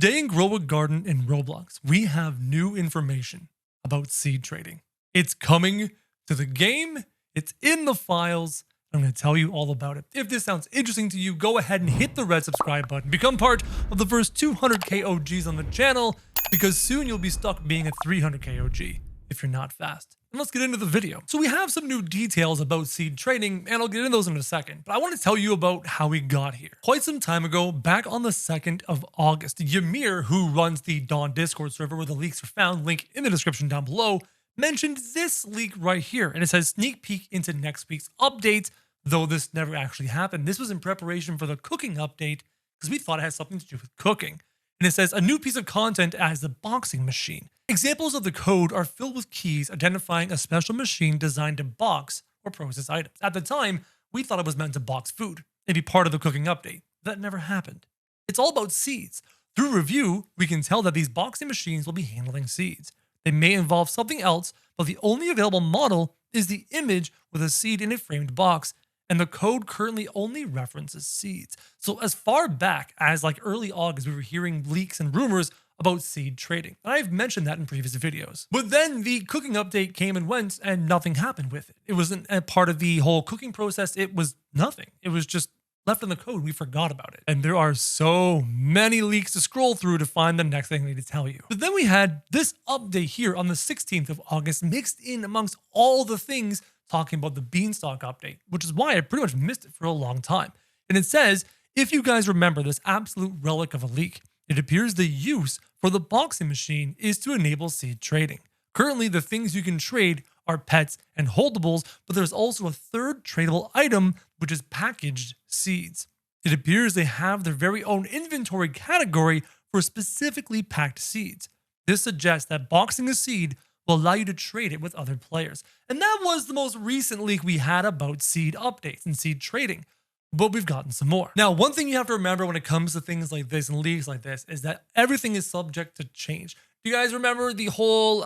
Today in Grow a Garden in Roblox, we have new information about seed trading. It's coming to the game, it's in the files. I'm going to tell you all about it. If this sounds interesting to you, go ahead and hit the red subscribe button. Become part of the first 200k OGs on the channel, because soon you'll be stuck being a 300k OG if you're not fast. And let's get into the video. So we have some new details about seed trading, and I'll get into those in a second. But I want to tell you about how we got here. Quite some time ago, back on the 2nd of August, Ymir, who runs the Dawn Discord server where the leaks are found, link in the description down below, mentioned this leak right here. And it says sneak peek into next week's update, though this never actually happened. This was in preparation for the cooking update because we thought it had something to do with cooking. And it says a new piece of content as the boxing machine. Examples of the code are filled with keys identifying a special machine designed to box or process items. At the time, we thought it was meant to box food and be part of the cooking update. That never happened. It's all about seeds. Through review, we can tell that these boxing machines will be handling seeds. They may involve something else, but the only available model is the image with a seed in a framed box, and the code currently only references seeds. So as far back as like early August, we were hearing leaks and rumors about seed trading. And I've mentioned that in previous videos. But then the cooking update came and went and nothing happened with it. It wasn't a part of the whole cooking process. It was nothing. It was just left in the code. We forgot about it. And there are so many leaks to scroll through to find the next thing I need to tell you. But then we had this update here on the 16th of August mixed in amongst all the things talking about the Beanstalk update, which is why I pretty much missed it for a long time. And it says, if you guys remember this absolute relic of a leak, it appears the use for the boxing machine is to enable seed trading. Currently, the things you can trade are pets and holdables, but there's also a third tradable item, which is packaged seeds. It appears they have their very own inventory category for specifically packed seeds. This suggests that boxing a seed will allow you to trade it with other players. And that was the most recent leak we had about seed updates and seed trading. But we've gotten some more. Now, one thing you have to remember when it comes to things like this and leaks like this is that everything is subject to change. Do you guys remember the whole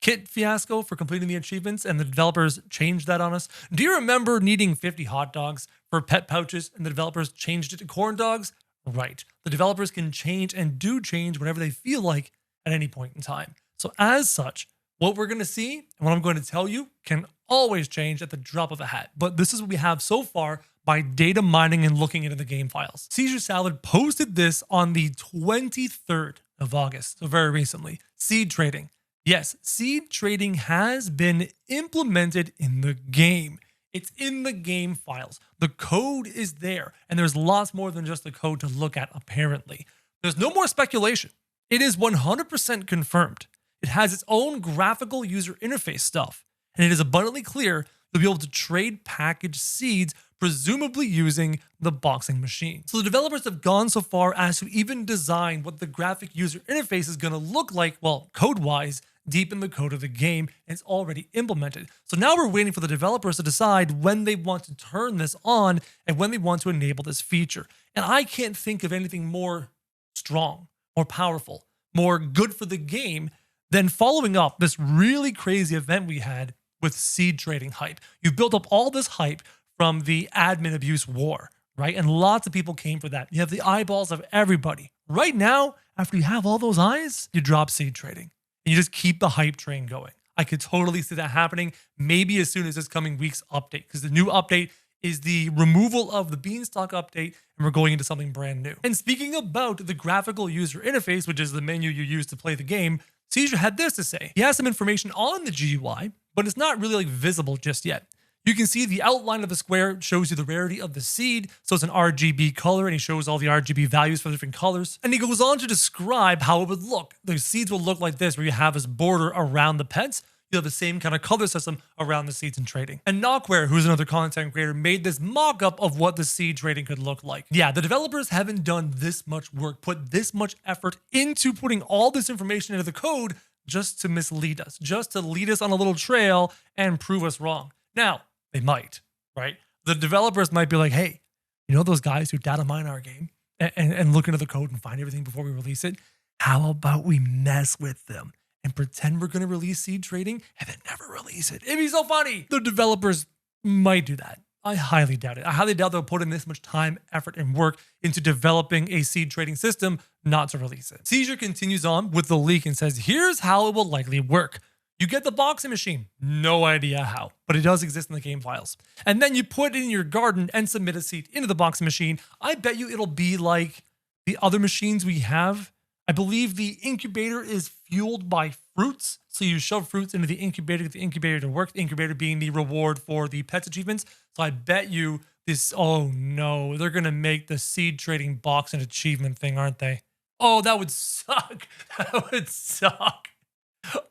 kit fiasco for completing the achievements and the developers changed that on us? Do you remember needing 50 hot dogs for pet pouches and the developers changed it to corn dogs? Right. The developers can change and do change whenever they feel like at any point in time. So as such, what we're going to see and what I'm going to tell you can always change at the drop of a hat. But this is what we have so far by data mining and looking into the game files. Caesar Salad posted this on the 23rd of August, so very recently. Seed trading. Yes, seed trading has been implemented in the game. It's in the game files. The code is there, and there's lots more than just the code to look at, apparently. There's no more speculation. It is 100% confirmed. It has its own graphical user interface stuff, and it is abundantly clear you'll be able to trade packaged seeds, presumably using the boxing machine. So the developers have gone so far as to even design what the graphic user interface is going to look like, well, code-wise, deep in the code of the game, and it's already implemented. So now we're waiting for the developers to decide when they want to turn this on and when they want to enable this feature. And I can't think of anything more strong, more powerful, more good for the game than following up this really crazy event we had with seed trading hype. You built up all this hype from the admin abuse war, right? And lots of people came for that. You have the eyeballs of everybody. Right now, after you have all those eyes, you drop seed trading and you just keep the hype train going. I could totally see that happening, maybe as soon as this coming week's update, because the new update is the removal of the Beanstalk update, and we're going into something brand new. And speaking about the graphical user interface, which is the menu you use to play the game, Caesar had this to say. He has some information on the GUI, but it's not really visible just yet. You can see the outline of the square shows you the rarity of the seed, so it's an RGB color, and he shows all the RGB values for the different colors. And he goes on to describe how it would look. The seeds will look like this, where you have this border around the pets. You have the same kind of color system around the seeds and trading. And Knockware, who's another content creator, made this mock-up of what the seed trading could look like. Yeah, the developers haven't done this much work, put this much effort into putting all this information into the code just to mislead us, just to lead us on a little trail and prove us wrong. Now, they might, right? The developers might be like, hey, you know those guys who data mine our game and look into the code and find everything before we release it? How about we mess with them and pretend we're going to release seed trading and then never release it? It'd be so funny. The developers might do that. I highly doubt it. I highly doubt they'll put in this much time, effort, and work into developing a seed trading system not to release it. Seizure continues on with the leak and says, here's how it will likely work. You get the boxing machine, no idea how, but it does exist in the game files. And then you put it in your garden and submit a seed into the boxing machine. I bet you it'll be like the other machines we have. I believe the incubator is fueled by fruits. So you shove fruits into the incubator, get the incubator to work, the incubator being the reward for the pets achievements. So I bet you this, oh no, they're going to make the seed trading box an achievement thing, aren't they? Oh, that would suck. That would suck.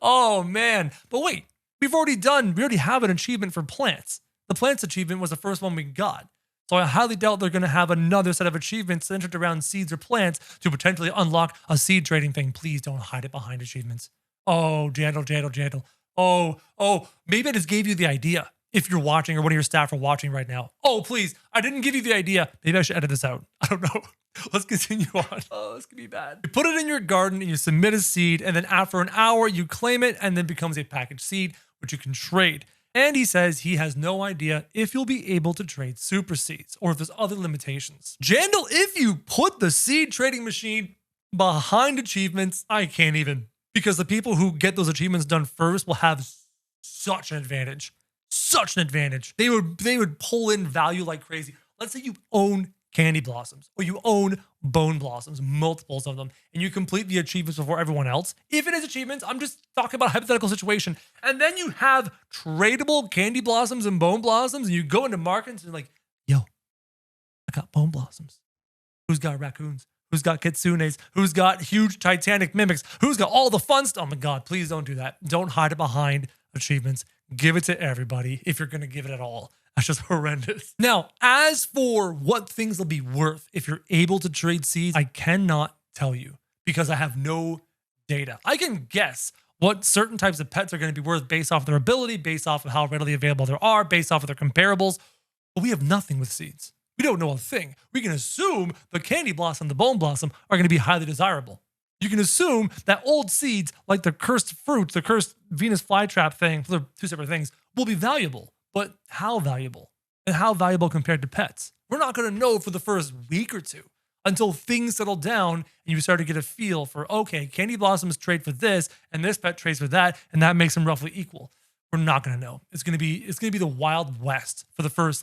Oh man. But wait, we already have an achievement for plants. The plants achievement was the first one we got. So I highly doubt they're going to have another set of achievements centered around seeds or plants to potentially unlock a seed trading thing. Please don't hide it behind achievements. Oh, Jandal. Oh, maybe I just gave you the idea if you're watching or one of your staff are watching right now. Oh, please, I didn't give you the idea. Maybe I should edit this out. I don't know. Let's continue on. Oh, this could be bad. You put it in your garden and you submit a seed, and then after an hour, you claim it and then becomes a packaged seed, which you can trade. And he says he has no idea if you'll be able to trade super seeds or if there's other limitations. Jandal, if you put the seed trading machine behind achievements, I can't even. Because the people who get those achievements done first will have such an advantage. Such an advantage. They would pull in value like crazy. Let's say you own candy blossoms or you own bone blossoms, multiples of them, and you complete the achievements before everyone else. If it is achievements, I'm just talking about a hypothetical situation. And then you have tradable candy blossoms and bone blossoms, and you go into markets and you're like, yo, I got bone blossoms. Who's got raccoons? Who's got kitsunes? Who's got huge Titanic mimics? Who's got all the fun stuff? Oh my God, please don't do that. Don't hide it behind achievements. Give it to everybody if you're going to give it at all. That's just horrendous. Now, as for what things will be worth if you're able to trade seeds, I cannot tell you because I have no data. I can guess what certain types of pets are going to be worth based off their ability, based off of how readily available there are, based off of their comparables, but we have nothing with seeds. We don't know a thing. We can assume the candy blossom, the bone blossom are going to be highly desirable. You can assume that old seeds like the cursed fruits, the cursed Venus flytrap thing, they're two separate things, will be valuable. But how valuable? And how valuable compared to pets? We're not going to know for the first week or two until things settle down and you start to get a feel for, okay, candy blossoms trade for this and this pet trades for that, and that makes them roughly equal. We're not going to know. It's going to be the Wild West for the first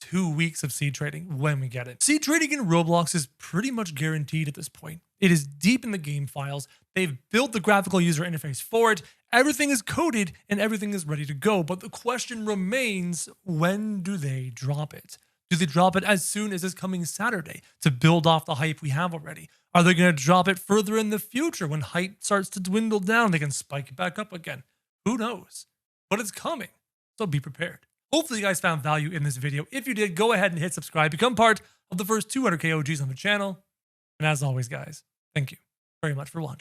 2 weeks of seed trading when we get it. Seed trading in Roblox is pretty much guaranteed at this point. It is deep in the game files. They've built the graphical user interface for it. Everything is coded and everything is ready to go. But the question remains, when do they drop it? Do they drop it as soon as this coming Saturday to build off the hype we have already? Are they going to drop it further in the future when hype starts to dwindle down? They can spike it back up again. Who knows? But it's coming. So be prepared. Hopefully you guys found value in this video. If you did, go ahead and hit subscribe. Become part of the first 200K OGs on the channel. And as always, guys, thank you very much for watching.